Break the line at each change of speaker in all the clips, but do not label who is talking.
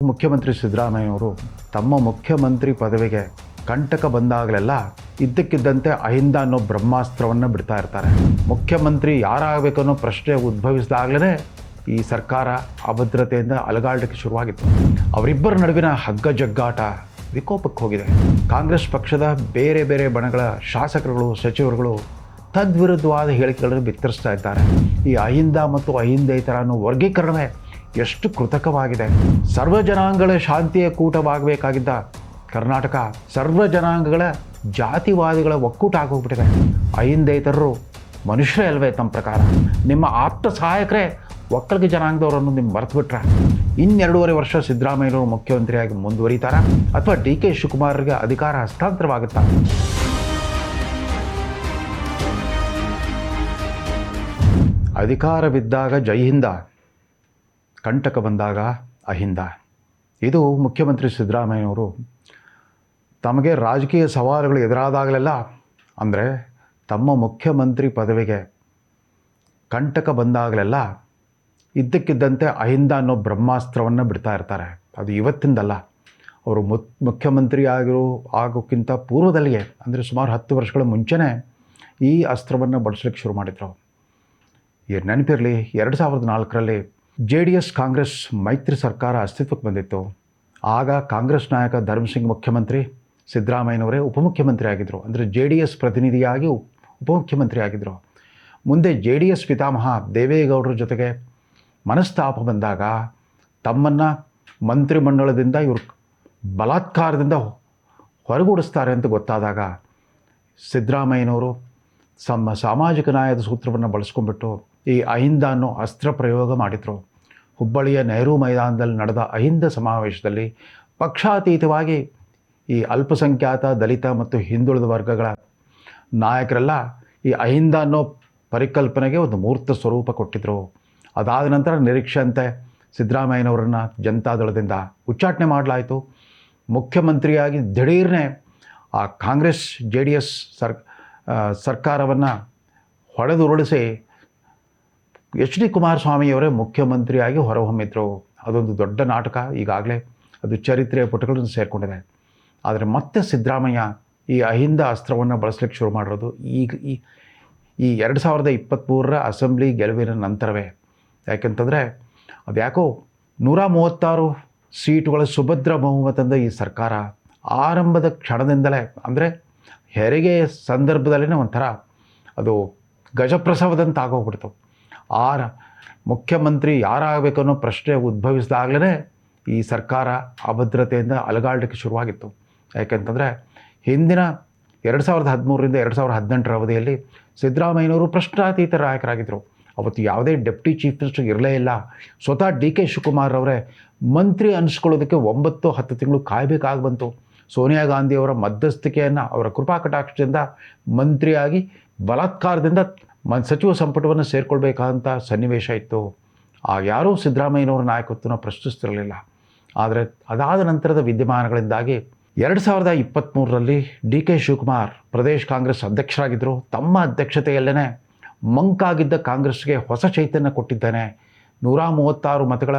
ಮುಖ್ಯಮಂತ್ರಿ ಸಿದ್ದರಾಮಯ್ಯವರು ತಮ್ಮ ಮುಖ್ಯಮಂತ್ರಿ ಪದವಿಗೆ ಕಂಟಕ ಬಂದಾಗಲೆಲ್ಲ ಇದ್ದಕ್ಕಿದ್ದಂತೆ ಅಹಿಂದ ಅನ್ನೋ ಬ್ರಹ್ಮಾಸ್ತ್ರವನ್ನು ಬಿಡ್ತಾ ಇರ್ತಾರೆ. ಮುಖ್ಯಮಂತ್ರಿ ಯಾರಾಗಬೇಕು ಅನ್ನೋ ಪ್ರಶ್ನೆ ಉದ್ಭವಿಸಿದಾಗಲೇ ಈ ಸರ್ಕಾರ ಅಭದ್ರತೆಯಿಂದ ಅಲಗಾಡಲಿಕ್ಕೆ ಶುರುವಾಗಿತ್ತು. ಅವರಿಬ್ಬರ ನಡುವಿನ ಹಗ್ಗ ಜಗ್ಗಾಟ ವಿಕೋಪಕ್ಕೆ ಹೋಗಿದೆ. ಕಾಂಗ್ರೆಸ್ ಪಕ್ಷದ ಬೇರೆ ಬೇರೆ ಬಣಗಳ ಶಾಸಕರುಗಳು, ಸಚಿವರುಗಳು ತದ್ವಿರುದ್ಧವಾದ ಹೇಳಿಕೆಗಳನ್ನು ಬಿತ್ತರಿಸ್ತಾ ಇದ್ದಾರೆ. ಈ ಅಹಿಂದ ಮತ್ತು ಅಹಿಂದೇತರ ಅನ್ನೋ ವರ್ಗೀಕರಣವೇ ಎಷ್ಟು ಕೃತಕವಾಗಿದೆ. ಸರ್ವ ಜನಾಂಗಗಳ ಶಾಂತಿಯ ಕೂಟವಾಗಬೇಕಾಗಿದ್ದ ಕರ್ನಾಟಕ ಸರ್ವ ಜನಾಂಗಗಳ ಜಾತಿವಾದಿಗಳ ಒಕ್ಕೂಟ ಆಗೋಗ್ಬಿಟ್ಟಿದೆ. ಅಹಿಂದೇತರರು ಮನುಷ್ಯರೇ ಅಲ್ವೇ ತಮ್ಮ ಪ್ರಕಾರ? ನಿಮ್ಮ ಆಪ್ತ ಸಹಾಯಕರೇ ಒಕ್ಕಲಿಗ ಜನಾಂಗದವರನ್ನು ನಿಮ್ಮ ಮರೆತುಬಿಟ್ರೆ 2.5 ವರ್ಷ ಸಿದ್ದರಾಮಯ್ಯನವರು ಮುಖ್ಯಮಂತ್ರಿಯಾಗಿ ಮುಂದುವರಿತಾರ ಅಥವಾ DK ಶಿವಕುಮಾರ್ಗೆ ಅಧಿಕಾರ ಹಸ್ತಾಂತರವಾಗುತ್ತಾ? ಅಧಿಕಾರವಿದ್ದಾಗ ಜೈ ಹಿಂದ, ಕಂಟಕ ಬಂದಾಗ ಅಹಿಂದ. ಇದು ಮುಖ್ಯಮಂತ್ರಿ ಸಿದ್ದರಾಮಯ್ಯನವರು ತಮಗೆ ರಾಜಕೀಯ ಸವಾಲುಗಳು ಎದುರಾದಾಗಲೆಲ್ಲ, ಅಂದರೆ ತಮ್ಮ ಮುಖ್ಯಮಂತ್ರಿ ಪದವಿಗೆ ಕಂಟಕ ಬಂದಾಗಲೆಲ್ಲ ಇದ್ದಕ್ಕಿದ್ದಂತೆ ಅಹಿಂದ ಅನ್ನೋ ಬ್ರಹ್ಮಾಸ್ತ್ರವನ್ನು ಬಿಡ್ತಾ ಇರ್ತಾರೆ. ಅದು ಇವತ್ತಿಂದಲ್ಲ, ಅವರು ಮುಖ್ಯಮಂತ್ರಿ ಆಗೋಕ್ಕಿಂತ ಪೂರ್ವದಲ್ಲಿಯೇ, ಅಂದರೆ ಸುಮಾರು 10 ವರ್ಷಗಳ ಮುಂಚೆನೇ ಈ ಅಸ್ತ್ರವನ್ನು ಬಳಸಲಿಕ್ಕೆ ಶುರು ಮಾಡಿದರು. ನೆನಪಿರಲಿ, 2004ರಲ್ಲಿ JDS ಕಾಂಗ್ರೆಸ್ ಮೈತ್ರಿ ಸರ್ಕಾರ ಅಸ್ತಿತ್ವಕ್ಕೆ ಬಂದಿತ್ತು. ಆಗ ಕಾಂಗ್ರೆಸ್ ನಾಯಕ ಧರ್ಮಸಿಂಗ್ ಮುಖ್ಯಮಂತ್ರಿ, ಸಿದ್ದರಾಮಯ್ಯನವರೇ ಉಪಮುಖ್ಯಮಂತ್ರಿ ಆಗಿದ್ದರು. ಅಂದರೆ JDS ಪ್ರತಿನಿಧಿಯಾಗಿ ಉಪಮುಖ್ಯಮಂತ್ರಿ ಆಗಿದ್ದರು. ಮುಂದೆ JDS ಪಿತಾಮಹ ದೇವೇಗೌಡರ ಜೊತೆಗೆ ಮನಸ್ತಾಪ ಬಂದಾಗ ತಮ್ಮನ್ನು ಮಂತ್ರಿಮಂಡಲದಿಂದ ಇವರು ಬಲಾತ್ಕಾರದಿಂದ ಹೊರಗೂಡಿಸ್ತಾರೆ ಅಂತ ಗೊತ್ತಾದಾಗ ಸಿದ್ದರಾಮಯ್ಯನವರು ಸಾಮಾಜಿಕ ನ್ಯಾಯದ ಸೂತ್ರವನ್ನು ಬಳಸ್ಕೊಂಡ್ಬಿಟ್ಟು ಈ ಅಹಿಂದ ಅನ್ನೋ ಅಸ್ತ್ರ ಪ್ರಯೋಗ ಮಾಡಿದರು. ಹುಬ್ಬಳ್ಳಿಯ ನೆಹರು ಮೈದಾನದಲ್ಲಿ ನಡೆದ ಅಹಿಂದ ಸಮಾವೇಶದಲ್ಲಿ ಪಕ್ಷಾತೀತವಾಗಿ ಈ ಅಲ್ಪಸಂಖ್ಯಾತ, ದಲಿತ ಮತ್ತು ಹಿಂದುಳಿದ ವರ್ಗಗಳ ನಾಯಕರೆಲ್ಲ ಈ ಅಹಿಂದ ಅನ್ನೋ ಪರಿಕಲ್ಪನೆಗೆ ಒಂದು ಮೂರ್ತ ಸ್ವರೂಪ ಕೊಟ್ಟಿದ್ದರು. ಅದಾದ ನಂತರ ನಿರೀಕ್ಷೆಯಂತೆ ಸಿದ್ದರಾಮಯ್ಯನವರನ್ನು ಜನತಾದಳದಿಂದ ಉಚ್ಚಾಟನೆ ಮಾಡಲಾಯಿತು. ಮುಖ್ಯಮಂತ್ರಿಯಾಗಿ ದಿಢೀರ್ನೆ ಆ ಕಾಂಗ್ರೆಸ್ JDS ಸರ್ಕಾರವನ್ನು ಹೊಡೆದುರುಳಿಸಿ HD ಕುಮಾರಸ್ವಾಮಿಯವರೇ ಮುಖ್ಯಮಂತ್ರಿಯಾಗಿ ಹೊರಹೊಮ್ಮಿದ್ರು. ಅದೊಂದು ದೊಡ್ಡ ನಾಟಕ. ಈಗಾಗಲೇ ಅದು ಚರಿತ್ರೆಯ ಪುಟಗಳನ್ನು ಸೇರಿಕೊಂಡಿದೆ. ಆದರೆ ಮತ್ತೆ ಸಿದ್ದರಾಮಯ್ಯ ಈ ಅಹಿಂದ ಅಸ್ತ್ರವನ್ನು ಬಳಸಲಿಕ್ಕೆ ಶುರು ಮಾಡಿರೋದು ಈ 2023ರ ಅಸೆಂಬ್ಲಿ ಗೆಲುವಿನ ನಂತರವೇ. ಯಾಕೆಂತಂದರೆ ಅದ್ಯಾಕೋ 136 ಸೀಟುಗಳ ಸುಭದ್ರ ಬಹುಮತದಿಂದ ಈ ಸರ್ಕಾರ ಆರಂಭದ ಕ್ಷಣದಿಂದಲೇ, ಅಂದರೆ ಹೆರಿಗೆ ಸಂದರ್ಭದಲ್ಲೇ ಒಂಥರ ಅದು ಗಜಪ್ರಸವದಂತ ಆಗೋಗ್ಬಿಡ್ತು. ಮುಖ್ಯಮಂತ್ರಿ ಯಾರಾಗಬೇಕು ಅನ್ನೋ ಪ್ರಶ್ನೆ ಉದ್ಭವಿಸಿದಾಗಲೇ ಈ ಸರ್ಕಾರ ಅಭದ್ರತೆಯಿಂದ ಅಲಗಾಡಲಿಕ್ಕೆ ಶುರುವಾಗಿತ್ತು. ಯಾಕೆಂತಂದರೆ ಹಿಂದಿನ 2013ರಿಂದ 2018ರ ಅವಧಿಯಲ್ಲಿ ಸಿದ್ದರಾಮಯ್ಯನವರು ಪ್ರಶ್ನಾತೀತ ನಾಯಕರಾಗಿದ್ದರು. ಅವತ್ತು ಯಾವುದೇ ಡೆಪ್ಟಿ ಚೀಫ್ ಮಿನಿಸ್ಟರ್ ಇರಲೇ ಇಲ್ಲ. ಸ್ವತಃ DK ಶಿವಕುಮಾರ್ ಅವರೇ ಮಂತ್ರಿ ಅನಿಸ್ಕೊಳ್ಳೋದಕ್ಕೆ 9-10 ತಿಂಗಳು ಕಾಯಬೇಕಾಗಿ ಬಂತು. ಸೋನಿಯಾ ಗಾಂಧಿಯವರ ಮಧ್ಯಸ್ಥಿಕೆಯನ್ನು, ಅವರ ಕೃಪಾ ಕಟಾಕ್ಷದಿಂದ ಮಂತ್ರಿಯಾಗಿ ಬಲಾತ್ಕಾರದಿಂದ ಸಚಿವ ಸಂಪುಟವನ್ನು ಸೇರಿಕೊಳ್ಬೇಕಾದಂಥ ಸನ್ನಿವೇಶ ಇತ್ತು. ಯಾರೂ ಸಿದ್ದರಾಮಯ್ಯನವರ ನಾಯಕತ್ವನ ಪ್ರಶ್ನಿಸ್ತಿರಲಿಲ್ಲ. ಆದರೆ ಅದಾದ ನಂತರದ ವಿದ್ಯಮಾನಗಳಿಂದಾಗಿ 2023ರಲ್ಲಿ DK ಶಿವಕುಮಾರ್ ಪ್ರದೇಶ್ ಕಾಂಗ್ರೆಸ್ ಅಧ್ಯಕ್ಷರಾಗಿದ್ದರು. ತಮ್ಮ ಅಧ್ಯಕ್ಷತೆಯಲ್ಲೇ ಮಂಕಾಗಿದ್ದ ಕಾಂಗ್ರೆಸ್ಗೆ ಹೊಸ ಚೈತನ್ಯ ಕೊಟ್ಟಿದ್ದಾನೆ. 136 ಮತಗಳ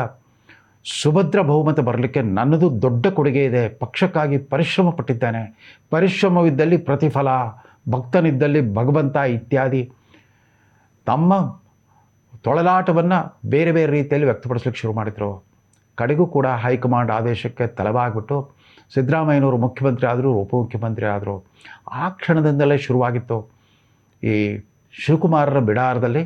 ಸುಭದ್ರ ಬಹುಮತ ಬರಲಿಕ್ಕೆ ನನ್ನದು ದೊಡ್ಡ ಕೊಡುಗೆ ಇದೆ. ಪಕ್ಷಕ್ಕಾಗಿ ಪರಿಶ್ರಮ ಪಟ್ಟಿದ್ದಾನೆ. ಪರಿಶ್ರಮವಿದ್ದಲ್ಲಿ ಪ್ರತಿಫಲ, ಭಕ್ತನಿದ್ದಲ್ಲಿ ಭಗವಂತ ಇತ್ಯಾದಿ ತಮ್ಮ ತೊಳಲಾಟವನ್ನು ಬೇರೆ ಬೇರೆ ರೀತಿಯಲ್ಲಿ ವ್ಯಕ್ತಪಡಿಸ್ಲಿಕ್ಕೆ ಶುರು ಮಾಡಿದರು. ಕಡೆಗೂ ಕೂಡ ಹೈಕಮಾಂಡ್ ಆದೇಶಕ್ಕೆ ತಲೆಬಾಗ್ಬಿಟ್ಟು ಸಿದ್ದರಾಮಯ್ಯನವರು ಮುಖ್ಯಮಂತ್ರಿ ಆದರು, ಉಪಮುಖ್ಯಮಂತ್ರಿ ಆದರು. ಆ ಕ್ಷಣದಿಂದಲೇ ಶುರುವಾಗಿತ್ತು ಈ ಶಿವಕುಮಾರರ ಬಿಡಾರದಲ್ಲಿ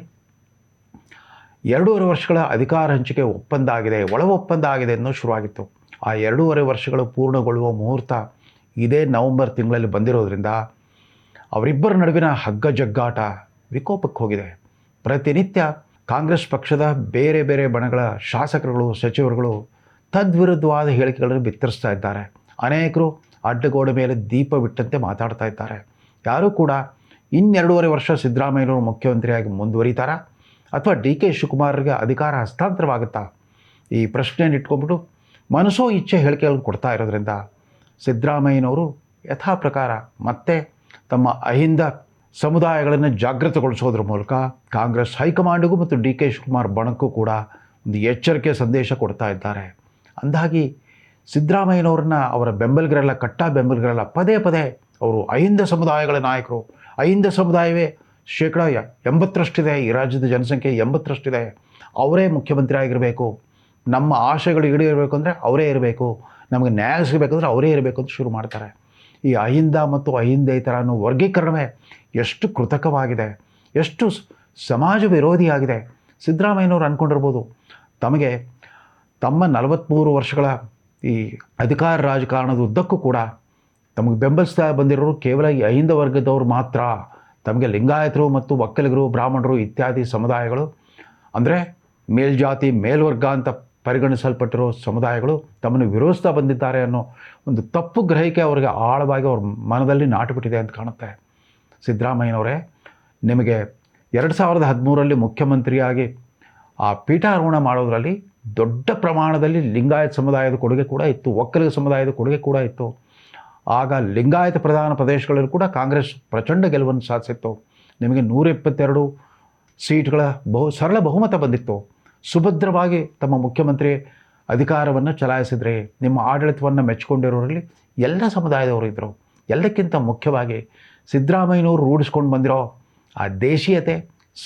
2.5 ವರ್ಷಗಳ ಅಧಿಕಾರ ಹಂಚಿಕೆ ಒಪ್ಪಂದ ಆಗಿದೆ, ಒಳ ಒಪ್ಪಂದ ಆಗಿದೆ ಅನ್ನೋ ಶುರುವಾಗಿತ್ತು. ಆ 2.5 ವರ್ಷಗಳು ಪೂರ್ಣಗೊಳ್ಳುವ ಮುಹೂರ್ತ ಇದೇ ನವೆಂಬರ್ ತಿಂಗಳಲ್ಲಿ ಬಂದಿರೋದ್ರಿಂದ ಅವರಿಬ್ಬರ ನಡುವಿನ ಹಗ್ಗ ಜಗ್ಗಾಟ ವಿಕೋಪಕ್ಕೆ ಹೋಗಿದೆ. ಪ್ರತಿನಿತ್ಯ ಕಾಂಗ್ರೆಸ್ ಪಕ್ಷದ ಬೇರೆ ಬೇರೆ ಬಣಗಳ ಶಾಸಕರುಗಳು, ಸಚಿವರುಗಳು ತದ್ವಿರುದ್ಧವಾದ ಹೇಳಿಕೆಗಳನ್ನು ಬಿತ್ತರಿಸ್ತಾ ಇದ್ದಾರೆ. ಅನೇಕರು ಅಡ್ಡಗೋಡೆ ಮೇಲೆ ದೀಪ ಬಿಟ್ಟಂತೆ ಮಾತಾಡ್ತಾ ಇದ್ದಾರೆ. ಯಾರೂ ಕೂಡ 2.5 ವರ್ಷ ಸಿದ್ದರಾಮಯ್ಯನವರು ಮುಖ್ಯಮಂತ್ರಿಯಾಗಿ ಮುಂದುವರಿತಾರಾ ಅಥವಾ DK ಶಿವಕುಮಾರ್ಗೆ ಅಧಿಕಾರ ಹಸ್ತಾಂತರವಾಗುತ್ತಾ? ಈ ಪ್ರಶ್ನೆಯನ್ನು ಇಟ್ಕೊಂಡ್ಬಿಟ್ಟು ಮನಸೋ ಇಚ್ಛೆ ಹೇಳಿಕೆಗಳನ್ನು ಕೊಡ್ತಾ ಇರೋದ್ರಿಂದ ಸಿದ್ದರಾಮಯ್ಯನವರು ಯಥಾ ಪ್ರಕಾರ ಮತ್ತೆ ತಮ್ಮ ಅಹಿಂದ ಸಮುದಾಯಗಳನ್ನು ಜಾಗೃತಗೊಳಿಸೋದ್ರ ಮೂಲಕ ಕಾಂಗ್ರೆಸ್ ಹೈಕಮಾಂಡ್ಗೂ ಮತ್ತು DK ಶಿವಕುಮಾರ್ ಬಣಕ್ಕೂ ಕೂಡ ಒಂದು ಎಚ್ಚರಿಕೆ ಸಂದೇಶ ಕೊಡ್ತಾ ಇದ್ದಾರೆ. ಅಂದಾಗಿ ಸಿದ್ದರಾಮಯ್ಯನವ್ರನ್ನ ಅವರ ಬೆಂಬಲಿಗರೆಲ್ಲ ಬೆಂಬಲಿಗರೆಲ್ಲ ಪದೇ ಪದೇ ಅವರು ಅಹಿಂದ ಸಮುದಾಯಗಳ ನಾಯಕರು, ಅಹಿಂದ ಸಮುದಾಯವೇ ಶೇಕಡ 80ರಷ್ಟಿದೆ, ಈ ರಾಜ್ಯದ ಜನಸಂಖ್ಯೆ 80ರಷ್ಟಿದೆ, ಅವರೇ ಮುಖ್ಯಮಂತ್ರಿ ಆಗಿರಬೇಕು, ನಮ್ಮ ಆಶಯಗಳು ಈಡೇರಬೇಕು ಅಂದರೆ ಅವರೇ ಇರಬೇಕು, ನಮಗೆ ನ್ಯಾಯ ಸಿಗಬೇಕಂದ್ರೆ ಅವರೇ ಇರಬೇಕು ಅಂತ ಶುರು ಮಾಡ್ತಾರೆ. ಈ ಅಹಿಂದ ಮತ್ತು ಅಹಿಂದೇತರ ಅನ್ನೋ ವರ್ಗೀಕರಣವೇ ಎಷ್ಟು ಕೃತಕವಾಗಿದೆ, ಎಷ್ಟು ಸಮಾಜ ವಿರೋಧಿಯಾಗಿದೆ. ಸಿದ್ದರಾಮಯ್ಯನವ್ರು ಅಂದ್ಕೊಂಡಿರ್ಬೋದು ತಮಗೆ ತಮ್ಮ 43 ವರ್ಷಗಳ ಈ ಅಧಿಕಾರ ರಾಜಕಾರಣದ ಉದ್ದಕ್ಕೂ ಕೂಡ ತಮಗೆ ಬೆಂಬಲಿಸ್ತಾ ಬಂದಿರೋರು ಕೇವಲ ಈ ಅಹಿಂದ ವರ್ಗದವರು ಮಾತ್ರ. ತಮಗೆ ಲಿಂಗಾಯತರು ಮತ್ತು ಒಕ್ಕಲಿಗರು, ಬ್ರಾಹ್ಮಣರು ಇತ್ಯಾದಿ ಸಮುದಾಯಗಳು ಅಂದರೆ ಮೇಲ್ಜಾತಿ ಮೇಲ್ವರ್ಗ ಅಂತ ಪರಿಗಣಿಸಲ್ಪಟ್ಟಿರೋ ಸಮುದಾಯಗಳು ತಮ್ಮನ್ನು ವಿರೋಧಿಸ್ತಾ ಬಂದಿದ್ದಾರೆ ಅನ್ನೋ ಒಂದು ತಪ್ಪು ಗ್ರಹಿಕೆ ಅವರಿಗೆ ಆಳವಾಗಿ ಅವ್ರ ಮನದಲ್ಲಿ ನಾಟುಬಿಟ್ಟಿದೆ ಅಂತ ಕಾಣುತ್ತೆ. ಸಿದ್ದರಾಮಯ್ಯನವರೇ, ನಿಮಗೆ 2013ರಲ್ಲಿ ಮುಖ್ಯಮಂತ್ರಿಯಾಗಿ ಆ ಪೀಠಾರೋಹಣ ಮಾಡೋದರಲ್ಲಿ ದೊಡ್ಡ ಪ್ರಮಾಣದಲ್ಲಿ ಲಿಂಗಾಯತ ಸಮುದಾಯದ ಕೊಡುಗೆ ಕೂಡ ಇತ್ತು, ಒಕ್ಕಲಿಗ ಸಮುದಾಯದ ಕೊಡುಗೆ ಕೂಡ ಇತ್ತು. ಆಗ ಲಿಂಗಾಯತ ಪ್ರಧಾನ ಪ್ರದೇಶಗಳಲ್ಲೂ ಕೂಡ ಕಾಂಗ್ರೆಸ್ ಪ್ರಚಂಡ ಗೆಲುವನ್ನು ಸಾಧಿಸಿತ್ತು. ನಿಮಗೆ 122 ಸೀಟ್ಗಳ ಸರಳ ಬಹುಮತ ಬಂದಿತ್ತು. ಸುಭದ್ರವಾಗಿ ತಮ್ಮ ಮುಖ್ಯಮಂತ್ರಿ ಅಧಿಕಾರವನ್ನು ಚಲಾಯಿಸಿದ್ರಿ. ನಿಮ್ಮ ಆಡಳಿತವನ್ನು ಮೆಚ್ಚಿಕೊಂಡಿರೋರಲ್ಲಿ ಎಲ್ಲ ಸಮುದಾಯದವರು ಇದ್ದರು. ಎಲ್ಲಕ್ಕಿಂತ ಮುಖ್ಯವಾಗಿ ಸಿದ್ದರಾಮಯ್ಯನವರು ರೂಢಿಸ್ಕೊಂಡು ಬಂದಿರೋ ಆ ದೇಶೀಯತೆ,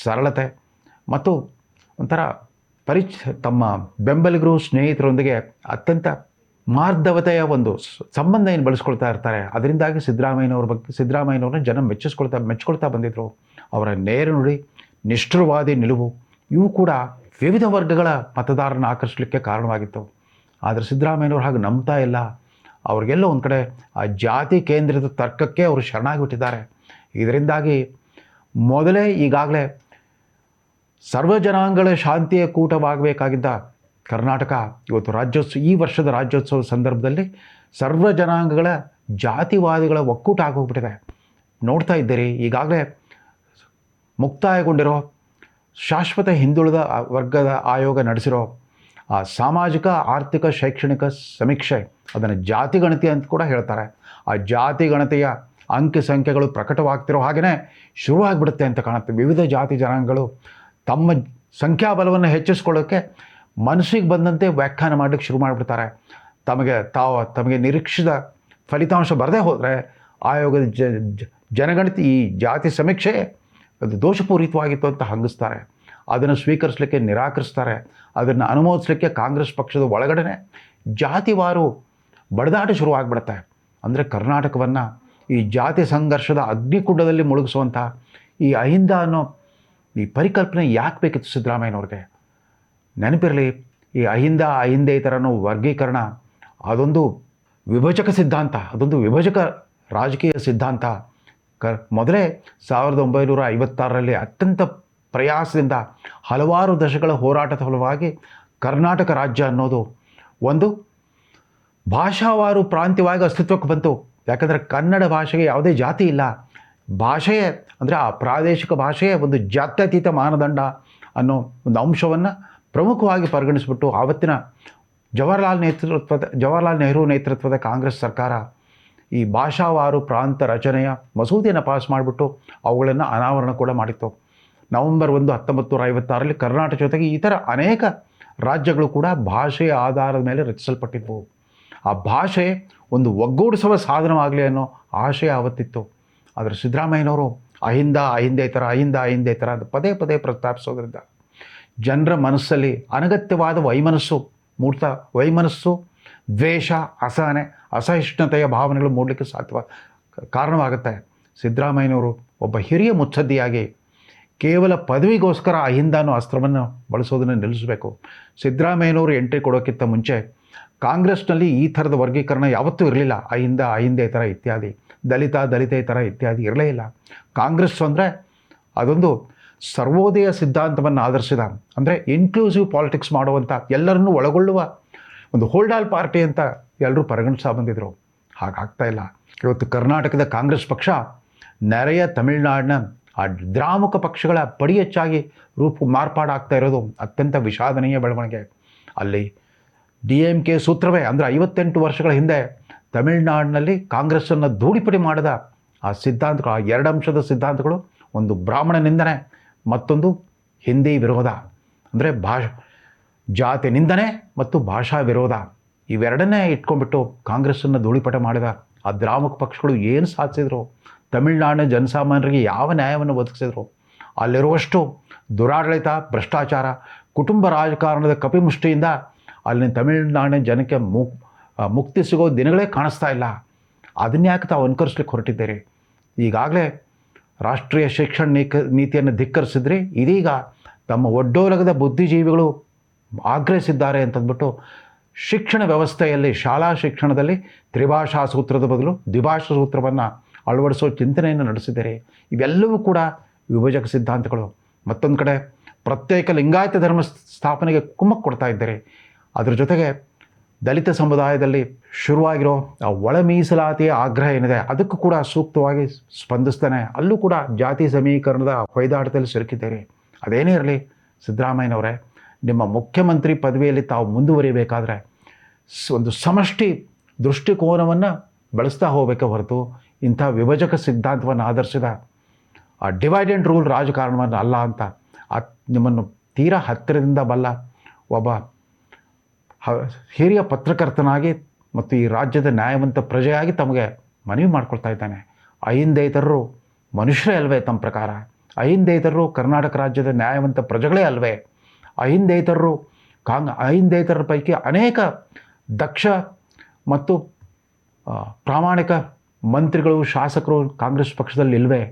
ಸರಳತೆ ಮತ್ತು ಒಂಥರ ತಮ್ಮ ಬೆಂಬಲಿಗರು, ಸ್ನೇಹಿತರೊಂದಿಗೆ ಅತ್ಯಂತ ಮಾರ್ಧವತೆಯ ಒಂದು ಸಂಬಂಧ ಏನು ಬೆಳೆಸ್ಕೊಳ್ತಾ ಇರ್ತಾರೆ. ಅದರಿಂದಾಗಿ ಸಿದ್ದರಾಮಯ್ಯನವ್ರನ್ನ ಜನ ಮೆಚ್ಚಿಸ್ಕೊಳ್ತಾ ಬಂದಿದ್ದರು. ಅವರ ನೇರ ನುಡಿ, ನಿಷ್ಠುರವಾದಿ ನಿಲುವು ಇವು ಕೂಡ ವಿವಿಧ ವರ್ಗಗಳ ಮತದಾರರನ್ನು ಆಕರ್ಷಿಸಲಿಕ್ಕೆ ಕಾರಣವಾಗಿತ್ತು. ಆದರೆ ಸಿದ್ದರಾಮಯ್ಯನವ್ರು ಹಾಗೆ ನಂಬ್ತಾ ಇಲ್ಲ. ಅವ್ರಿಗೆಲ್ಲ ಒಂದು ಕಡೆ ಆ ಜಾತಿ ಕೇಂದ್ರಿತ ತರ್ಕಕ್ಕೆ ಅವರು ಶರಣಾಗಿಬಿಟ್ಟಿದ್ದಾರೆ. ಇದರಿಂದಾಗಿ ಮೊದಲೇ ಈಗಾಗಲೇ ಸರ್ವ ಜನಾಂಗಗಳ ಶಾಂತಿಯ ಕೂಟವಾಗಬೇಕಾಗಿದ್ದ ಕರ್ನಾಟಕ ಇವತ್ತು ಈ ವರ್ಷದ ರಾಜ್ಯೋತ್ಸವ ಸಂದರ್ಭದಲ್ಲಿ ಸರ್ವ ಜನಾಂಗಗಳ ಜಾತಿವಾದಿಗಳ ಒಕ್ಕೂಟ ಆಗೋಗ್ಬಿಟ್ಟಿದೆ. ನೋಡ್ತಾ ಇದ್ದೀರಿ, ಈಗಾಗಲೇ ಮುಕ್ತಾಯಗೊಂಡಿರೋ ಶಾಶ್ವತ ಹಿಂದುಳಿದ ವರ್ಗದ ಆಯೋಗ ನಡೆಸಿರೋ ಆ ಸಾಮಾಜಿಕ, ಆರ್ಥಿಕ, ಶೈಕ್ಷಣಿಕ ಸಮೀಕ್ಷೆ, ಅದನ್ನು ಜಾತಿ ಗಣತಿ ಅಂತ ಕೂಡ ಹೇಳ್ತಾರೆ. ಆ ಜಾತಿ ಗಣತಿಯ ಅಂಕಿ ಸಂಖ್ಯೆಗಳು ಪ್ರಕಟವಾಗ್ತಿರೋ ಹಾಗೆಯೇ ಶುರುವಾಗ್ಬಿಡುತ್ತೆ ಅಂತ ಕಾಣುತ್ತೆ. ವಿವಿಧ ಜಾತಿ ಜನಾಂಗಗಳು ತಮ್ಮ ಸಂಖ್ಯಾಬಲವನ್ನು ಹೆಚ್ಚಿಸ್ಕೊಳ್ಳೋಕ್ಕೆ ಮನಸ್ಸಿಗೆ ಬಂದಂತೆ ವ್ಯಾಖ್ಯಾನ ಮಾಡಲಿಕ್ಕೆ ಶುರು ಮಾಡಿಬಿಡ್ತಾರೆ. ತಮಗೆ ನಿರೀಕ್ಷಿತ ಫಲಿತಾಂಶ ಬರದೇ ಹೋದರೆ ಆಯೋಗದ ಜನಗಣತಿ ಈ ಜಾತಿ ಸಮೀಕ್ಷೆ ಅದು ದೋಷಪೂರಿತವಾಗಿತ್ತು ಅಂತ ಹಂಗಿಸ್ತಾರೆ. ಅದನ್ನು ಸ್ವೀಕರಿಸಲಿಕ್ಕೆ ನಿರಾಕರಿಸ್ತಾರೆ. ಅದನ್ನು ಅನುಮೋದಿಸಲಿಕ್ಕೆ ಕಾಂಗ್ರೆಸ್ ಪಕ್ಷದ ಒಳಗಡೆ ಜಾತಿವಾರು ಬಡದಾಟ ಶುರುವಾಗ್ಬಿಡುತ್ತೆ. ಅಂದರೆ ಕರ್ನಾಟಕವನ್ನು ಈ ಜಾತಿ ಸಂಘರ್ಷದ ಅಗ್ನಿಕುಂಡದಲ್ಲಿ ಮುಳುಗಿಸುವಂಥ ಈ ಅಹಿಂದ ಅನ್ನೋ ಈ ಪರಿಕಲ್ಪನೆ ಯಾಕೆ ಬೇಕಿತ್ತು ಸಿದ್ದರಾಮಯ್ಯನವ್ರಿಗೆ? ನೆನಪಿರಲಿ, ಈ ಅಹಿಂದೇತರ ಅನ್ನೋ ವರ್ಗೀಕರಣ ಅದೊಂದು ವಿಭಜಕ ಸಿದ್ಧಾಂತ, ಅದೊಂದು ವಿಭಜಕ ರಾಜಕೀಯ ಸಿದ್ಧಾಂತ. ಮೊದಲೇ 1956ರಲ್ಲಿ ಅತ್ಯಂತ ಪ್ರಯಾಸದಿಂದ ಹಲವಾರು ದಶಕಗಳ ಹೋರಾಟದ ಫಲವಾಗಿ ಕರ್ನಾಟಕ ರಾಜ್ಯ ಅನ್ನೋದು ಒಂದು ಭಾಷಾವಾರು ಪ್ರಾಂತ್ಯವಾಗಿ ಅಸ್ತಿತ್ವಕ್ಕೆ ಬಂತು. ಯಾಕಂದರೆ ಕನ್ನಡ ಭಾಷೆಗೆ ಯಾವುದೇ ಜಾತಿ ಇಲ್ಲ. ಭಾಷೆಯೇ ಅಂದರೆ ಆ ಪ್ರಾದೇಶಿಕ ಭಾಷೆಯೇ ಒಂದು ಜಾತ್ಯತೀತ ಮಾನದಂಡ ಅನ್ನೋ ಒಂದು ಅಂಶವನ್ನು ಪ್ರಮುಖವಾಗಿ ಪರಿಗಣಿಸಿಬಿಟ್ಟು ಆವತ್ತಿನ ಜವಾಹರ್ಲಾಲ್ ನೆಹರು ನೇತೃತ್ವದ ಕಾಂಗ್ರೆಸ್ ಸರ್ಕಾರ ಈ ಭಾಷಾವಾರು ಪ್ರಾಂತ ರಚನೆಯ ಮಸೂದೆಯನ್ನು ಪಾಸ್ ಮಾಡಿಬಿಟ್ಟು ಅವುಗಳನ್ನು ಅನಾವರಣ ಕೂಡ ಮಾಡಿತ್ತು. ನವೆಂಬರ್ 1, 1956ರಲ್ಲಿ ಕರ್ನಾಟಕ ಜೊತೆಗೆ ಇತರ ಅನೇಕ ರಾಜ್ಯಗಳು ಕೂಡ ಭಾಷೆಯ ಆಧಾರದ ಮೇಲೆ ರಚಿಸಲ್ಪಟ್ಟಿದ್ವು. ಆ ಭಾಷೆ ಒಂದು ಒಗ್ಗೂಡಿಸುವ ಸಾಧನವಾಗಲಿ ಅನ್ನೋ ಆಶಯ ಆವತ್ತಿತ್ತು. ಆದರೆ ಸಿದ್ದರಾಮಯ್ಯನವರು ಅಹಿಂದೇತರ ಅಂತ ಪದೇ ಪದೇ ಪ್ರಸ್ತಾಪಿಸೋದ್ರಿಂದ ಜನರ ಮನಸ್ಸಲ್ಲಿ ಅನಗತ್ಯವಾದ ವೈಮನಸ್ಸು, ದ್ವೇಷ, ಅಸಹನೆ, ಅಸಹಿಷ್ಣುತೆಯ ಭಾವನೆಗಳು ಮೂಡಲಿಕ್ಕೆ ಕಾರಣವಾಗುತ್ತೆ. ಸಿದ್ದರಾಮಯ್ಯನವರು ಒಬ್ಬ ಹಿರಿಯ ಮುತ್ಸದ್ದಿಯಾಗಿ ಕೇವಲ ಪದವಿಗೋಸ್ಕರ ಅಹಿಂದ ಅನ್ನೋ ಅಸ್ತ್ರವನ್ನು ಬಳಸೋದನ್ನು ನಿಲ್ಲಿಸಬೇಕು. ಸಿದ್ದರಾಮಯ್ಯನವರು ಎಂಟ್ರಿ ಕೊಡೋಕ್ಕಿಂತ ಮುಂಚೆ ಕಾಂಗ್ರೆಸ್ನಲ್ಲಿ ಈ ಥರದ ವರ್ಗೀಕರಣ ಯಾವತ್ತೂ ಇರಲಿಲ್ಲ. ಅಹಿಂದೇತರ ಇತ್ಯಾದಿ, ದಲಿತೇತರ ಇತ್ಯಾದಿ ಇರಲೇ ಇಲ್ಲ. ಕಾಂಗ್ರೆಸ್ ಅಂದರೆ ಅದೊಂದು ಸರ್ವೋದಯ ಸಿದ್ಧಾಂತವನ್ನು ಆಧರಿಸಿದ, ಅಂದರೆ ಇನ್ಕ್ಲೂಸಿವ್ ಪಾಲಿಟಿಕ್ಸ್ ಮಾಡುವಂಥ, ಎಲ್ಲರನ್ನೂ ಒಳಗೊಳ್ಳುವ ಒಂದು ಹೋಲ್ಡಾಲ್ ಪಾರ್ಟಿ ಅಂತ ಎಲ್ಲರೂ ಪರಿಗಣಿಸ್ತಾ ಬಂದಿದ್ದರು. ಹಾಗಾಗ್ತಾ ಇಲ್ಲ. ಇವತ್ತು ಕರ್ನಾಟಕದ ಕಾಂಗ್ರೆಸ್ ಪಕ್ಷ ನೆರೆಯ ತಮಿಳುನಾಡಿನ ಆ ದ್ರಾಮುಕ ಪಕ್ಷಗಳ ಪಡಿ ಹೆಚ್ಚಾಗಿ ಮಾರ್ಪಾಡಾಗ್ತಾ ಇರೋದು ಅತ್ಯಂತ ವಿಷಾದನೀಯ ಬೆಳವಣಿಗೆ. ಅಲ್ಲಿ DMK ಸೂತ್ರವೇ, ಅಂದರೆ 58 ವರ್ಷಗಳ ಹಿಂದೆ ತಮಿಳುನಾಡಿನಲ್ಲಿ ಕಾಂಗ್ರೆಸ್ಸನ್ನು ಧೂಳಿಪಡಿ ಮಾಡಿದ ಆ ಸಿದ್ಧಾಂತಗಳು, ಆ 2 ಅಂಶದ ಸಿದ್ಧಾಂತಗಳು, ಒಂದು ಬ್ರಾಹ್ಮಣ ನಿಂದನೆ, ಮತ್ತೊಂದು ಹಿಂದಿ ವಿರೋಧ, ಅಂದರೆ ಜಾತಿ ನಿಂದನೆ ಮತ್ತು ಭಾಷಾ ವಿರೋಧ. ಇವೆರಡನ್ನೇ ಇಟ್ಕೊಂಡ್ಬಿಟ್ಟು ಕಾಂಗ್ರೆಸ್ಸನ್ನು ಧೂಳಿಪಟ ಮಾಡಿದ ಆ ದ್ರಾವಕ ಪಕ್ಷಗಳು ಏನು ಸಾಧಿಸಿದ್ರು, ತಮಿಳುನಾಡಿನ ಜನಸಾಮಾನ್ಯರಿಗೆ ಯಾವ ನ್ಯಾಯವನ್ನು ಒದಗಿಸಿದ್ರು, ಅಲ್ಲಿರುವಷ್ಟು ದುರಾಡಳಿತ, ಭ್ರಷ್ಟಾಚಾರ, ಕುಟುಂಬ ರಾಜಕಾರಣದ ಕಪಿಮುಷ್ಟಿಯಿಂದ ಅಲ್ಲಿನ ತಮಿಳುನಾಡಿನ ಜನಕ್ಕೆ ಮುಕ್ತಿ ಸಿಗೋ ದಿನಗಳೇ ಕಾಣಿಸ್ತಾ ಇಲ್ಲ. ಅದನ್ಯಾಕೆ ತಾವು ಅನುಕರಿಸ್ಲಿಕ್ಕೆ ಹೊರಟಿದ್ದೀರಿ? ಈಗಾಗಲೇ ರಾಷ್ಟ್ರೀಯ ಶಿಕ್ಷಣ ನೀತಿಯನ್ನು ಧಿಕ್ಕರಿಸಿದ್ರಿ, ಇದೀಗ ತಮ್ಮ ಒಡ್ಡೋಲಗದ ಬುದ್ಧಿಜೀವಿಗಳು ಆಗ್ರಹಿಸಿದ್ದಾರೆ ಅಂತಂದ್ಬಿಟ್ಟು ಶಿಕ್ಷಣ ವ್ಯವಸ್ಥೆಯಲ್ಲಿ, ಶಾಲಾ ಶಿಕ್ಷಣದಲ್ಲಿ ತ್ರಿಭಾಷಾ ಸೂತ್ರದ ಬದಲು ದ್ವಿಭಾಷಾ ಸೂತ್ರವನ್ನು ಅಳವಡಿಸೋ ಚಿಂತನೆಯನ್ನು ನಡೆಸಿದ್ದಾರೆ. ಇವೆಲ್ಲವೂ ಕೂಡ ವಿಭಜಕ ಸಿದ್ಧಾಂತಗಳು. ಮತ್ತೊಂದು ಕಡೆ ಪ್ರತ್ಯೇಕ ಲಿಂಗಾಯತ ಧರ್ಮ ಸ್ಥಾಪನೆಗೆ ಕುಮ್ಮಕ್ಕು ಕೊಡ್ತಾ ಇದ್ದಾರೆ. ಅದರ ಜೊತೆಗೆ ದಲಿತ ಸಮುದಾಯದಲ್ಲಿ ಶುರುವಾಗಿರೋ ಆ ಒಳ ಮೀಸಲಾತಿಯ ಆಗ್ರಹ ಏನಿದೆ ಅದಕ್ಕೂ ಕೂಡ ಸೂಕ್ತವಾಗಿ ಸ್ಪಂದಿಸ್ತಾನೆ ಅಲ್ಲೂ ಕೂಡ ಜಾತಿ ಸಮೀಕರಣದ ಹೊಯ್ದಾಟದಲ್ಲಿ ಸಿಲುಕಿದ್ದೀರಿ. ಅದೇನೇ ಇರಲಿ ಸಿದ್ದರಾಮಯ್ಯನವರೇ, ನಿಮ್ಮ ಮುಖ್ಯಮಂತ್ರಿ ಪದವಿಯಲ್ಲಿ ತಾವು ಮುಂದುವರಿಬೇಕಾದ್ರೆ ಒಂದು ಸಮಷ್ಟಿ ದೃಷ್ಟಿಕೋನವನ್ನು ಬಳಸ್ತಾ ಹೋಗಬೇಕೆ ಹೊರತು ಇಂಥ ವಿಭಜಕ ಸಿದ್ಧಾಂತವನ್ನು ಆಧರಿಸಿದ ಆ ಡಿವೈಡ್ ಆ್ಯಂಡ್ ರೂಲ್ ರಾಜಕಾರಣವನ್ನು ಅಲ್ಲ ಅಂತ ನಿಮ್ಮನ್ನು ತೀರಾ ಹತ್ತಿರದಿಂದ ಬಲ್ಲ ಒಬ್ಬ ಹಿರಿಯ ಪತ್ರಕರ್ತನಾಗಿ ಮತ್ತು ಈ ರಾಜ್ಯದ ನ್ಯಾಯವಂತ ಪ್ರಜೆಯಾಗಿ ತಮಗೆ ಮನವಿ ಮಾಡ್ಕೊಳ್ತಾ ಇದ್ದಾನೆ. ಅಹಿಂದೇತರರು ಮನುಷ್ಯರೇ ಅಲ್ವೇ? ತಮ್ಮ ಪ್ರಕಾರ ಅಹಿಂದೇತರರು ಕರ್ನಾಟಕ ರಾಜ್ಯದ ನ್ಯಾಯವಂತ ಪ್ರಜೆಗಳೇ ಅಲ್ವೇ? ಅಹಿಂದೇತರರ ಪೈಕಿ ಅನೇಕ ದಕ್ಷ ಮತ್ತು ಪ್ರಾಮಾಣಿಕ ಮಂತ್ರಿಗಳು, ಶಾಸಕರು ಕಾಂಗ್ರೆಸ್ ಪಕ್ಷದಲ್ಲಿ ಇಲ್ವೇ?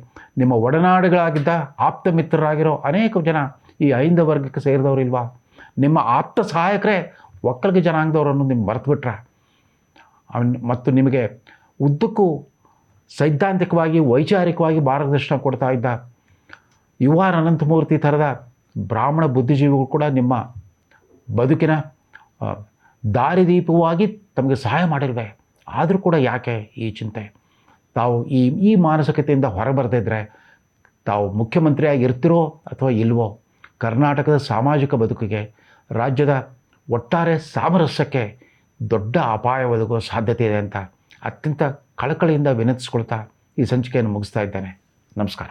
ನಿಮ್ಮ ಒಡನಾಡಿಗಳಾಗಿದ್ದ ಆಪ್ತ ಮಿತ್ರರಾಗಿರೋ ಅನೇಕ ಜನ ಈ ಅಹಿಂದ ವರ್ಗಕ್ಕೆ ಸೇರಿದವರು ಇಲ್ವಾ? ನಿಮ್ಮ ಆಪ್ತ ಸಹಾಯಕರೇ ಒಕ್ಕಲಿಗ ಜನಾಂಗದವರನ್ನು ನಿಮ್ಗೆ ಮರೆತುಬಿಟ್ರೆ ಮತ್ತು ನಿಮಗೆ ಉದ್ದಕ್ಕೂ ಸೈದ್ಧಾಂತಿಕವಾಗಿ ವೈಚಾರಿಕವಾಗಿ ಮಾರ್ಗದರ್ಶನ ಕೊಡ್ತಾ ಇದ್ದ ಯು ಆರ್ ಅನಂತಮೂರ್ತಿ ಥರದ ಬ್ರಾಹ್ಮಣ ಬುದ್ಧಿಜೀವಿಗಳು ಕೂಡ ನಿಮ್ಮ ಬದುಕಿನ ದಾರಿದೀಪವಾಗಿ ತಮಗೆ ಸಹಾಯ ಮಾಡಿಲ್ವೇ? ಆದರೂ ಕೂಡ ಯಾಕೆ ಈ ಚಿಂತೆ? ತಾವು ಈ ಮಾನಸಿಕತೆಯಿಂದ ಹೊರಬರದಿದ್ದರೆ ತಾವು ಮುಖ್ಯಮಂತ್ರಿಯಾಗಿ ಇರ್ತಿರೋ ಅಥವಾ ಇಲ್ವೋ, ಕರ್ನಾಟಕದ ಸಾಮಾಜಿಕ ಬದುಕಿಗೆ, ರಾಜ್ಯದ ಒಟ್ಟಾರೆ ಸಾಮರಸ್ಯಕ್ಕೆ ದೊಡ್ಡ ಅಪಾಯ ಒದಗುವ ಸಾಧ್ಯತೆ ಇದೆ ಅಂತ ಅತ್ಯಂತ ಕಳಕಳಿಯಿಂದ ವಿನಂತಿಸ್ಕೊಳ್ತಾ ಈ ಸಂಚಿಕೆಯನ್ನು ಮುಗಿಸ್ತಾ ಇದ್ದೇನೆ. ನಮಸ್ಕಾರ.